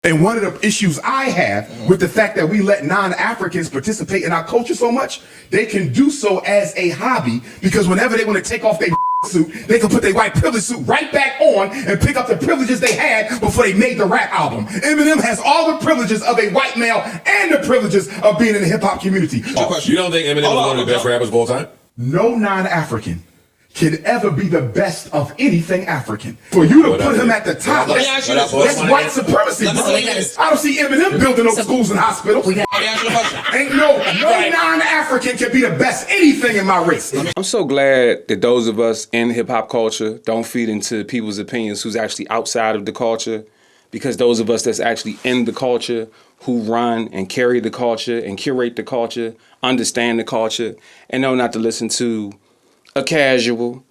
And one of the issues I have with the fact that we let non-Africans participate in our culture so much, they can do so as a hobby, because whenever they want to take off their suit, they can put their white privilege suit right back on and pick up the privileges they had before they made the rap album. Eminem has all the privileges of a white male and the privileges of being in the hip-hop community. You don't think Eminem is one of the best rappers of all time? No non-African can ever be the best of anything African. For you to put him at the top, that's white supremacy. I don't see Eminem building no schools and hospitals. Ain't no non-African can be the best anything in my race. I'm so glad that those of us in hip-hop culture don't feed into people's opinions who's actually outside of the culture, because those of us that's actually in the culture, who run and carry the culture and curate the culture, understand the culture, and know not to listen to a casual.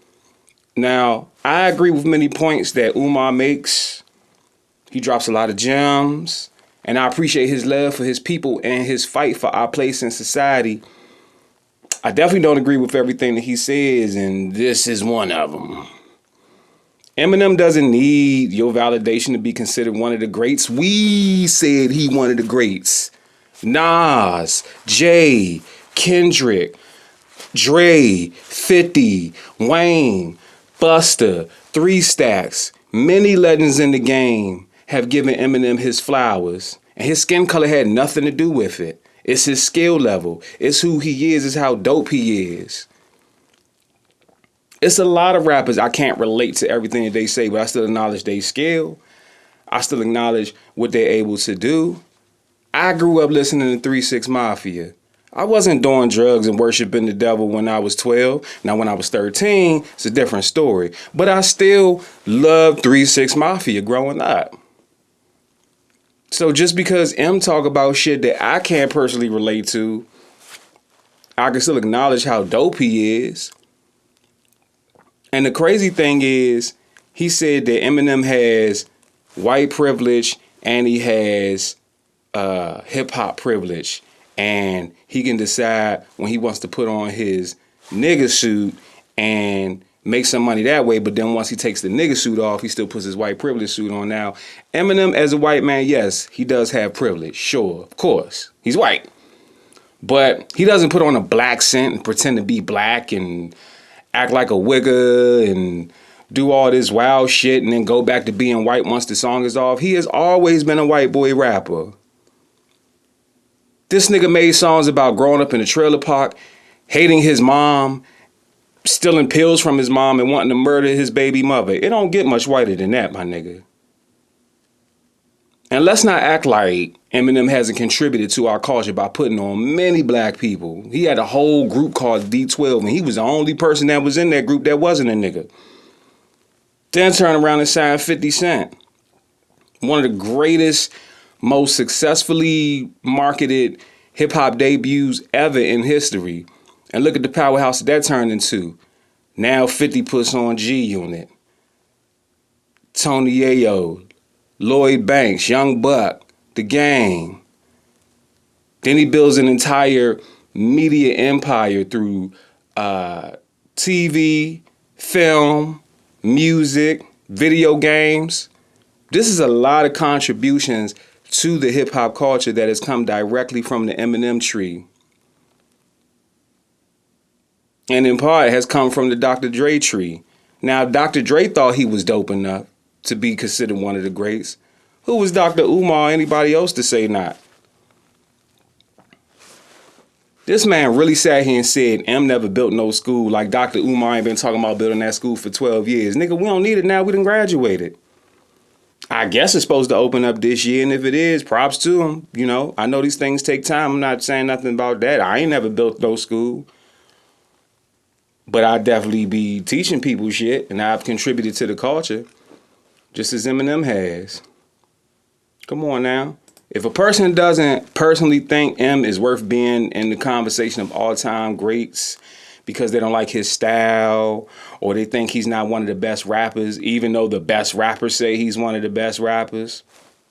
Now, I agree with many points that Umar makes. He drops a lot of gems, and I appreciate his love for his people and his fight for our place in society. I definitely don't agree with everything that he says, and this is one of them. Eminem doesn't need your validation to be considered one of the greats. We said he one of the greats. Nas, Jay, Kendrick, Dre, 50, Wayne, Busta, 3 Stacks, many legends in the game have given Eminem his flowers, and his skin color had nothing to do with it. It's his skill level. It's who he is. It's how dope he is. It's a lot of rappers I can't relate to everything that they say, but I still acknowledge their skill. I still acknowledge what they're able to do. I grew up listening to 3 6 Mafia. I wasn't doing drugs and worshiping the devil when I was 12. Now, when I was 13, it's a different story. But I still loved 3 6 Mafia growing up. So just because M talk about shit that I can't personally relate to, I can still acknowledge how dope he is. And the crazy thing is, he said that Eminem has white privilege and he has hip-hop privilege. And he can decide when he wants to put on his nigga suit and make some money that way. But then once he takes the nigga suit off, he still puts his white privilege suit on. Now, Eminem as a white man, yes, he does have privilege. Sure, of course. He's white. But he doesn't put on a black scent and pretend to be black and act like a wigger and do all this wild shit and then go back to being white once the song is off. He has always been a white boy rapper. This nigga made songs about growing up in a trailer park, hating his mom, stealing pills from his mom, and wanting to murder his baby mother. It don't get much whiter than that, my nigga. And let's not act like Eminem hasn't contributed to our culture by putting on many black people. He had a whole group called D12, and he was the only person that was in that group that wasn't a nigga. Then turn around and sign 50 Cent. One of the greatest, most successfully marketed hip-hop debuts ever in history. And look at the powerhouse that turned into. Now 50 puts on G-Unit, Tony Yayo, Lloyd Banks, Young Buck, The Game. Then he builds an entire media empire through TV, film, music, video games. This is a lot of contributions to the hip-hop culture that has come directly from the Eminem tree. And in part has come from the Dr. Dre tree. Now, Dr. Dre thought he was dope enough to be considered one of the greats. Who was Dr. Umar or anybody else to say not? This man really sat here and said M never built no school, like Dr. Umar ain't been talking about building that school for 12 years. Nigga, we don't need it now. We done graduated. I guess it's supposed to open up this year, and if it is, props to him. You know, I know these things take time. I'm not saying nothing about that. I ain't never built no school. But I definitely be teaching people shit, and I've contributed to the culture, just as Eminem has. Come on now. If a person doesn't personally think M is worth being in the conversation of all-time greats because they don't like his style, or they think he's not one of the best rappers, even though the best rappers say he's one of the best rappers,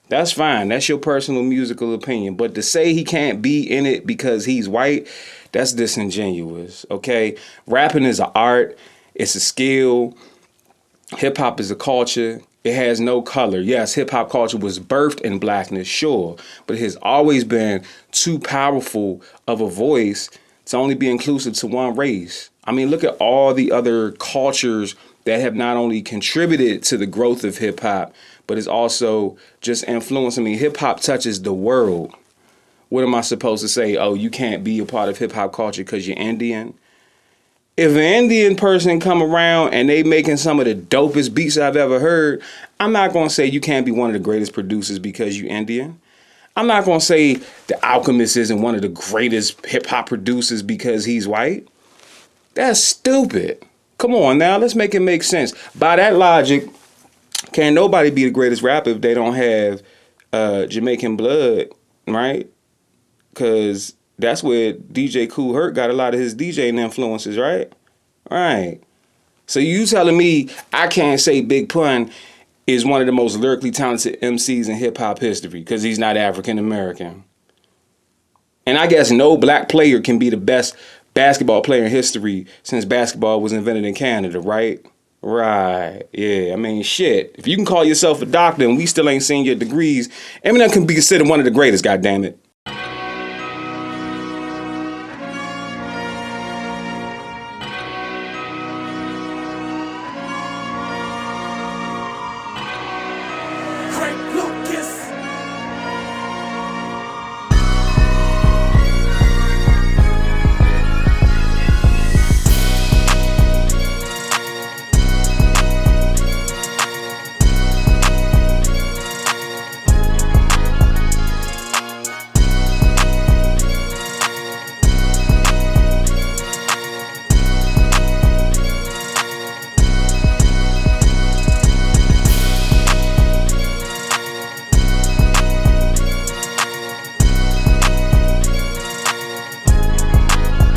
that's fine. That's your personal musical opinion. But to say he can't be in it because he's white, that's disingenuous, okay? Rapping is an art. It's a skill. Hip-hop is a culture. It has no color. Yes, hip hop culture was birthed in blackness, sure, but it has always been too powerful of a voice to only be inclusive to one race. I mean, look at all the other cultures that have not only contributed to the growth of hip hop, but is also just influenced. I mean, hip hop touches the world. What am I supposed to say? Oh, you can't be a part of hip hop culture because you're Indian? If an Indian person come around and they making some of the dopest beats I've ever heard, I'm not going to say you can't be one of the greatest producers because you Indian. I'm not going to say the Alchemist isn't one of the greatest hip hop producers because he's white. That's stupid. Come on now, let's make it make sense. By that logic, can't nobody be the greatest rapper if they don't have Jamaican blood, right? Because that's where DJ Kool Herc got a lot of his DJing influences, right? Right. So you telling me I can't say Big Pun is one of the most lyrically talented MCs in hip-hop history because he's not African-American. And I guess no black player can be the best basketball player in history since basketball was invented in Canada, right? Right. Yeah, I mean, shit. If you can call yourself a doctor and we still ain't seen your degrees, Eminem can be considered one of the greatest, goddammit.